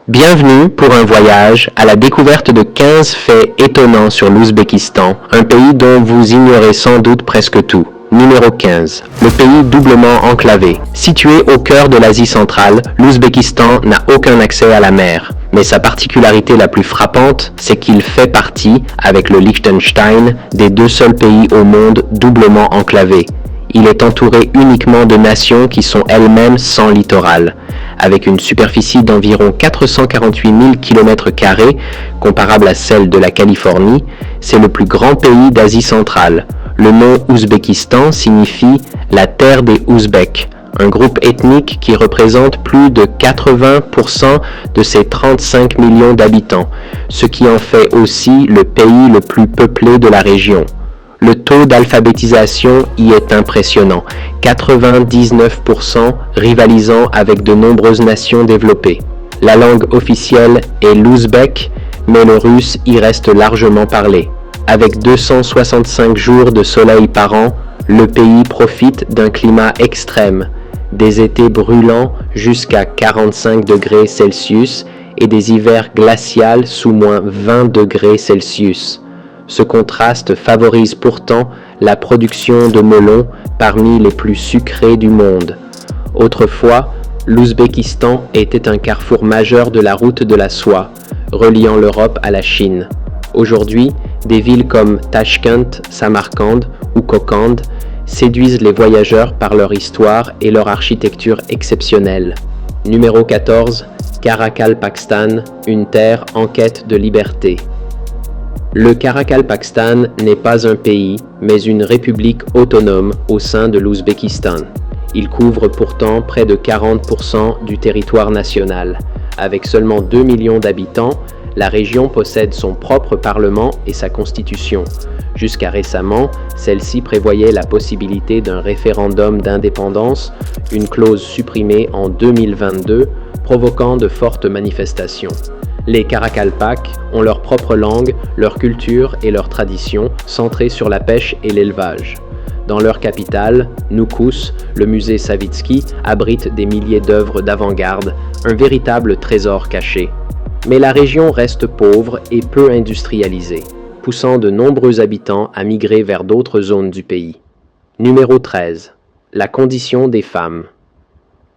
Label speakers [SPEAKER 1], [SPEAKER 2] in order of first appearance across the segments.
[SPEAKER 1] Bienvenue pour un voyage à la découverte de 15 faits étonnants sur l'Ouzbékistan, un pays dont vous ignorez sans doute presque tout. Numéro 15. Le pays doublement enclavé. Situé au cœur de l'Asie centrale, l'Ouzbékistan n'a aucun accès à la mer. Mais sa particularité la plus frappante, c'est qu'il fait partie, avec le Liechtenstein, des deux seuls pays au monde doublement enclavés. Il est entouré uniquement de nations qui sont elles-mêmes sans littoral. Avec une superficie d'environ 448 000 km², comparable à celle de la Californie, c'est le plus grand pays d'Asie centrale. Le nom Ouzbékistan signifie « la terre des Ouzbeks », un groupe ethnique qui représente plus de 80% de ses 35 millions d'habitants, ce qui en fait aussi le pays le plus peuplé de la région. Le taux d'alphabétisation y est impressionnant, 99% rivalisant avec de nombreuses nations développées. La langue officielle est l'ouzbek, mais le russe y reste largement parlé. Avec 265 jours de soleil par an, le pays profite d'un climat extrême, des étés brûlants jusqu'à 45 degrés Celsius et des hivers glacials sous moins 20 degrés Celsius. Ce contraste favorise pourtant la production de melons parmi les plus sucrés du monde. Autrefois, l'Ouzbékistan était un carrefour majeur de la route de la soie, reliant l'Europe à la Chine. Aujourd'hui, des villes comme Tachkent, Samarcande ou Kokand séduisent les voyageurs par leur histoire et leur architecture exceptionnelle. Numéro 14. Karakalpakstan, une terre en quête de liberté. Le Karakalpakstan n'est pas un pays, mais une république autonome au sein de l'Ouzbékistan. Il couvre pourtant près de 40% du territoire national. Avec seulement 2 millions d'habitants, la région possède son propre parlement et sa constitution. Jusqu'à récemment, celle-ci prévoyait la possibilité d'un référendum d'indépendance, une clause supprimée en 2022, provoquant de fortes manifestations. Les Karakalpak ont leur propre langue, leur culture et leurs traditions centrées sur la pêche et l'élevage. Dans leur capitale, Noukous, le musée Savitsky abrite des milliers d'œuvres d'avant-garde, un véritable trésor caché. Mais la région reste pauvre et peu industrialisée, poussant de nombreux habitants à migrer vers d'autres zones du pays. Numéro 13. La condition des femmes.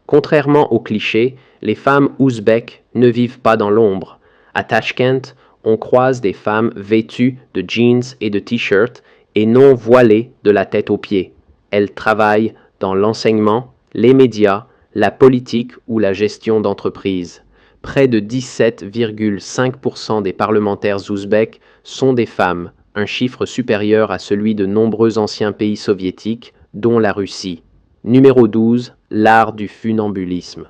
[SPEAKER 1] Contrairement aux clichés, les femmes ouzbèques ne vivent pas dans l'ombre. À Tachkent, on croise des femmes vêtues de jeans et de t-shirts et non voilées de la tête aux pieds. Elles travaillent dans l'enseignement, les médias, la politique ou la gestion d'entreprises. Près de 17,5% des parlementaires ouzbeks sont des femmes, un chiffre supérieur à celui de nombreux anciens pays soviétiques, dont la Russie. Numéro 12. L'art du funambulisme.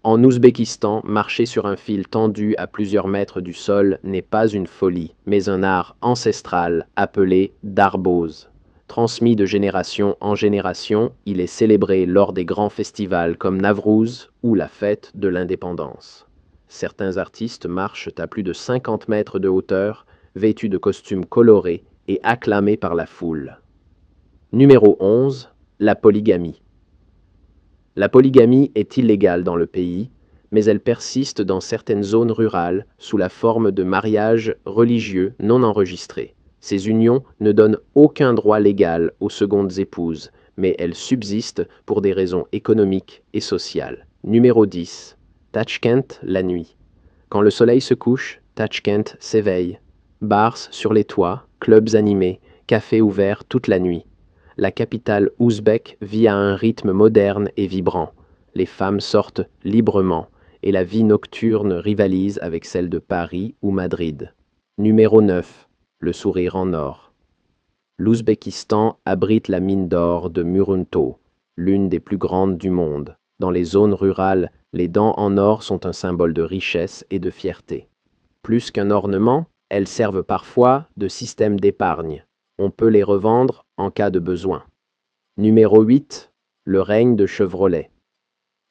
[SPEAKER 1] En Ouzbékistan, marcher sur un fil tendu à plusieurs mètres du sol n'est pas une folie, mais un art ancestral appelé darboz. Transmis de génération en génération, il est célébré lors des grands festivals comme Navrouz ou la fête de l'indépendance. Certains artistes marchent à plus de 50 mètres de hauteur, vêtus de costumes colorés et acclamés par la foule. Numéro 11. La polygamie. La polygamie est illégale dans le pays, mais elle persiste dans certaines zones rurales sous la forme de mariages religieux non enregistrés. Ces unions ne donnent aucun droit légal aux secondes épouses, mais elles subsistent pour des raisons économiques et sociales. Numéro 10. Tachkent, la nuit. Quand le soleil se couche, Tachkent s'éveille. Bars sur les toits, clubs animés, cafés ouverts toute la nuit. La capitale ouzbèque vit à un rythme moderne et vibrant. Les femmes sortent librement et la vie nocturne rivalise avec celle de Paris ou Madrid. Numéro 9. Le sourire en or. L'Ouzbékistan abrite la mine d'or de Murunto, l'une des plus grandes du monde. Dans les zones rurales, les dents en or sont un symbole de richesse et de fierté. Plus qu'un ornement, elles servent parfois de système d'épargne. On peut les revendre en cas de besoin. Numéro 8. Le règne de Chevrolet.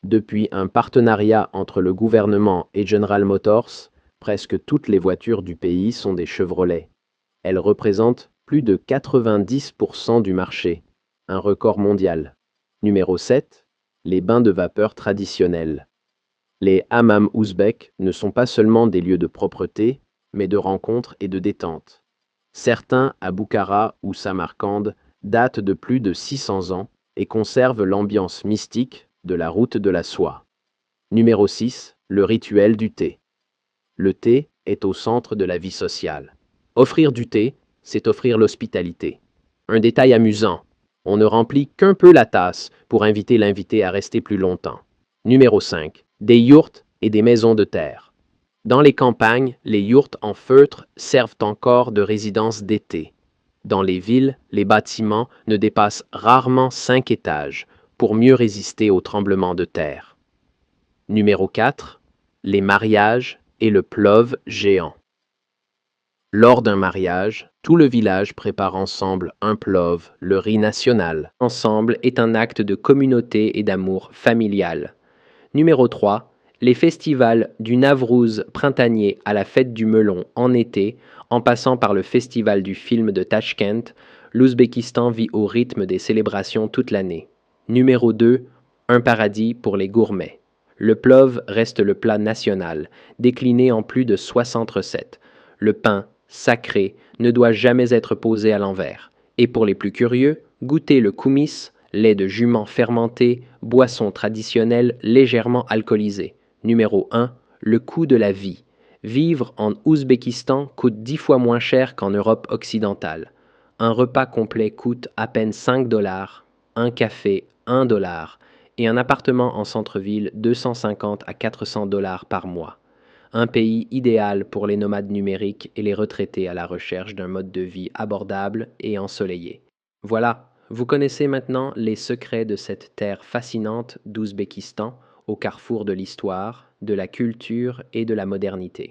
[SPEAKER 1] Depuis un partenariat entre le gouvernement et General Motors, presque toutes les voitures du pays sont des Chevrolet. Elles représentent plus de 90% du marché, un record mondial. Numéro 7. Les bains de vapeur traditionnels. Les hammams ouzbeks ne sont pas seulement des lieux de propreté, mais de rencontres et de détente. Certains, à Boukhara ou Samarcande, datent de plus de 600 ans et conservent l'ambiance mystique de la route de la soie. Numéro 6. Le rituel du thé. Le thé est au centre de la vie sociale. Offrir du thé, c'est offrir l'hospitalité. Un détail amusant, on ne remplit qu'un peu la tasse pour inviter l'invité à rester plus longtemps. Numéro 5. Des yourtes et des maisons de terre. Dans les campagnes, les yourtes en feutre servent encore de résidence d'été. Dans les villes, les bâtiments ne dépassent rarement 5 étages pour mieux résister aux tremblements de terre. Numéro 4. Les mariages et le plov géant. Lors d'un mariage, tout le village prépare ensemble un plov, le riz national. Ensemble est un acte de communauté et d'amour familial. Numéro 3. Les festivals du Navrouz printanier à la fête du melon en été, en passant par le festival du film de Tachkent, l'Ouzbékistan vit au rythme des célébrations toute l'année. Numéro 2. Un paradis pour les gourmets. Le plov reste le plat national, décliné en plus de 60 recettes. Le pain, sacré, ne doit jamais être posé à l'envers. Et pour les plus curieux, goûtez le koumis, lait de jument fermenté, boisson traditionnelle légèrement alcoolisée. Numéro 1. Le coût de la vie. Vivre en Ouzbékistan coûte 10 fois moins cher qu'en Europe occidentale. Un repas complet coûte à peine 5 $, un café 1 $, et un appartement en centre-ville 250 à 400 $ par mois. Un pays idéal pour les nomades numériques et les retraités à la recherche d'un mode de vie abordable et ensoleillé. Voilà, vous connaissez maintenant les secrets de cette terre fascinante d'Ouzbékistan, au carrefour de l'histoire, de la culture et de la modernité.